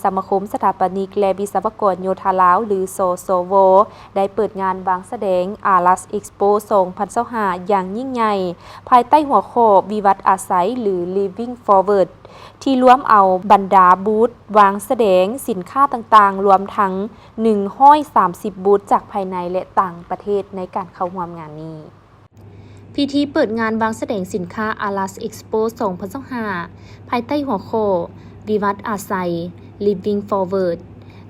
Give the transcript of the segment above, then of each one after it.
สมาคมสถาปนิกและวิศวกรโยธาลาวหรือสสวได้เปิดงานวางแสดง ALAS Expo 2025อย่างยิ่งใหญ่ภายใต้หัวข้อวิวัฒน์อาศัยหรือ Living Forward ที่รวมเอาบรรดาบูธวางแสดงสินค้าต่างๆรวมทั้ง130บูธจากภายในและต่างประเทศในการเข้าร่วมงานนี้พิธีเปิดงานวางแสดงสินค้า ALAS Expo 2025ภายใต้หัวข้อวิวัฒน์อาศัย Living Forward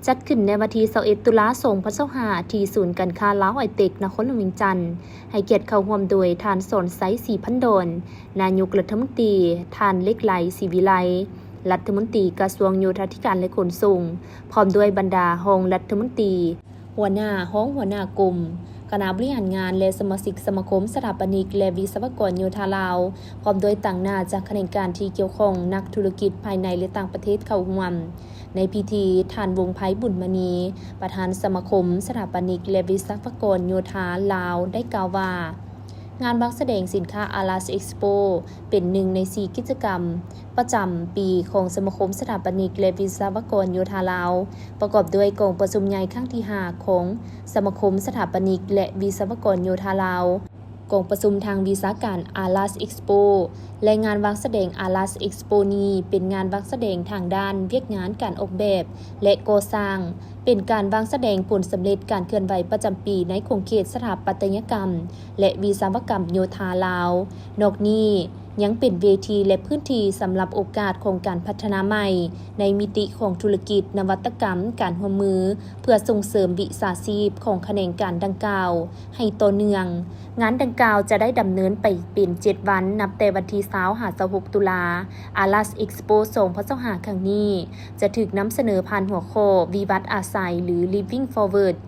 จัดขึ้นในวันที่21ตุลาคม2025ที่ศูนย์การค้าลาวไอเทคนครหลวงเวียงจันทน์ให้เกียรติเข้าร่วมโดยท่านสอนไซศรีพันดอนนายกรัฐมนตรีท่านเล็กไหลศรีวิไลรัฐมนตรีกระทรวงโยธาธิการและขนส่งพร้อมด้วยบรรดารองรัฐมนตรีหัวหน้ากรมคณะบริหารงานและสมาชิกสมาคมสถาปนิกและวิศวกรโยธาลาวพร้อมด้วยต่างหน้าจากคณะการที่เกี่ยวข้องนักธุรกิจภายในและต่างประเทศเข้าร่วมในพิธีท่านวงไพบุญมณีประธานสมาคมสถาปนิกและวิศวกรโยธาลาวได้กล่าวว่างานวางแสดงสินค้า ALAS Expo เป็นหนึ่งใน4กิจกรรมประจำปีของสมาคมสถาปนิกและวิศวกรโยธาลาวประกอบด้วยกองประชุมใหญ่ครั้งที่5ของสมาคมสถาปนิกและวิศวกรโยธาลาวกองประชุมทางวิชาการ ALAS Expo และงานวางแสดง ALAS Expo นี้เป็นงานวางแสดงทางด้านเวียกงานการออกแบบและก่อสร้างเป็นการวางแสดงผลสำเร็จการเคลื่อนไหวประจำปีในโครงเขตสถาปัตยกรรมและวิศวกรรมโยธาลาวนอกนี้ยังเป็นเวทีและพื้นที่สำหรับโอกาสของการพัฒนาใหม่ในมิติของธุรกิจนวัตกรรมการร่วมมือเพื่อส่งเสริมวิชาชีพของแขนงการดังกล่าวให้ต่อเนื่องงานดังกล่าวจะได้ดำเนินไปเป็น7วันนับแต่วันที่20-26ตุลา ALAS Expo 2025ครั้งนี้จะถูกนำเสนอผ่านหัวข้อวิวัฒน์อาศัยหรือ Living Forward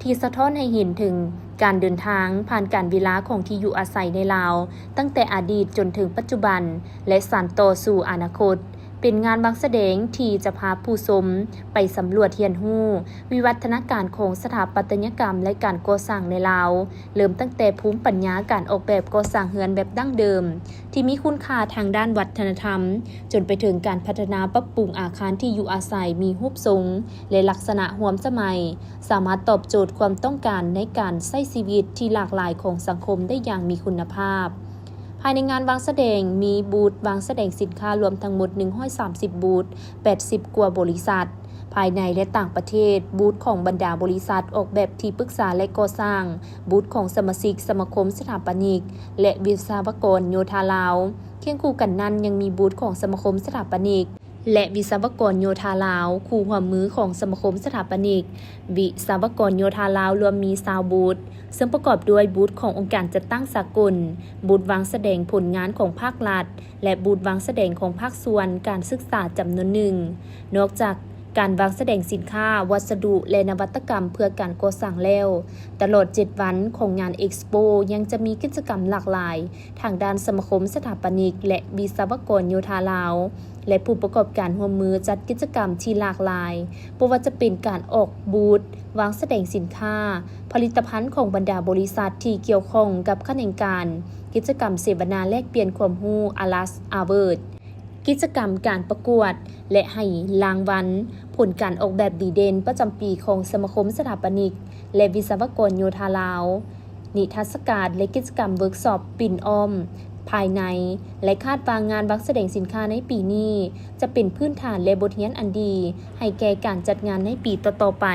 ที่สะท้อนให้เห็นถึงการเดินทางผ่านการเวลาของที่อยู่อาศัยในลาวตั้งแต่อดีตจนถึงปัจจุบันและสานต่อสู่อนาคตเป็นงานวางแสดงที่จะพาผู้ชมไปสำรวจเรียนรู้วิวัฒนาการของสถาปัตยกรรมและการก่อสร้างในลาวเริ่มตั้งแต่ภูมิปัญญาการออกแบบก่อสร้างเรือนแบบดั้งเดิมที่มีคุณค่าทางด้านวัฒนธรรมจนไปถึงการพัฒนาปรับปรุงอาคารที่อยู่อาศัยมีรูปทรงและลักษณะร่วมสมัยสามารถตอบโจทย์ความต้องการในการใช้ชีวิตที่หลากหลายของสังคมได้อย่างมีคุณภาพภายในงานวางแสดงมีบูธวางแสดงสินค้ารวมทั้งหมด130บูธ80กว่าบริษัทภายในและต่างประเทศบูธของบรรดาบริษัทออกแบบที่ปรึกษาและก่อสร้างบูธของสมาชิกสมาคมสถาปนิกและวิศวกรโยธาลาวเคียงคู่กันนั้นยังมีบูธของสมาคมสถาปนิกและวิศวกรโยธาลาวคู่หัวมือของสมาคมสถาปนิกวิศวกรโยธาลาวรวมมี20บูธซึ่งประกอบด้วยบูธขององค์การจัดตั้งสากลบูธวางแสดงผลงานของภาครัฐและบูธวางแสดงของภาคส่วนการศึกษาจำนวนหนึ่งนอกจากการวางแสดงสินค้าวัสดุและนวัตกรรมเพื่อการก่อสร้างแล้วตลอด7วันของงานเอ็กซ์โปยังจะมีกิจกรรมหลากหลายทางด้านสมาคมสถาปนิกและวิศวกรโยธาลาวและผู้ประกอบการร่วมมือจัดกิจกรรมที่หลากหลายบ่ว่าจะเป็นการออกบูธวางแสดงสินค้าผลิตภัณฑ์ของบรรดาบริษัทที่เกี่ยวข้องกับแขนงการกิจกรรมเสวนาแลกเปลี่ยนความรู้ ALAS Award กิจกรรมการประกวดและให้รางวัลผลการออกแบบดีเด่นประจำปีของสมาคมสถาปนิกและวิศวกรโยธาลาวนิทรรศการและกิจกรรมเวิร์กช็อปปิ่นอ้อมภายในและคาดว่างานวางแสดงสินค้าในปีนี้จะเป็นพื้นฐานและบทเรียนอันดีให้แก่การจัดงานในปีต่อๆไป